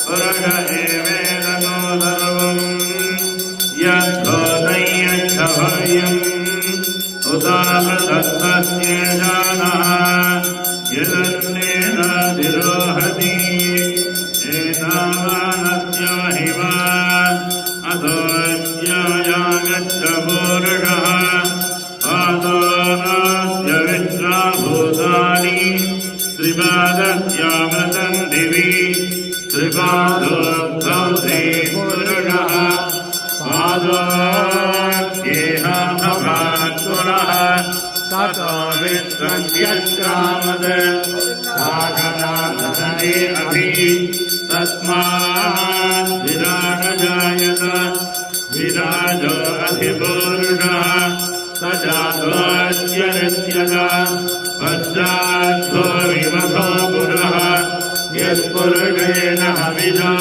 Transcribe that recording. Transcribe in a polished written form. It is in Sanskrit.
पुरुष एवेदनो सर्वम् यद्धोदय्यच्छभव्यम् उदाहृतस्तस्येजानः यदन्नेन तिरोहति एतावानस्य महिमा अधोऽज्ञायागच्छ पूरुषः पादोऽस्य विश्राभूतानि त्रिपादस्यामृतम् दिवि त्रिपादोऽब्धौ श्रीपुरुषः पादोऽस्येहाभवात्पुरः ततो विश्वन्त्यक्रामद सागरासने अभि तस्मात् विराजजायत विराजो अधिपूरुषः स जातोऽस्य नित्यता पश्चाद्धो विमथो पुरः यत्पुरुषेण हविषा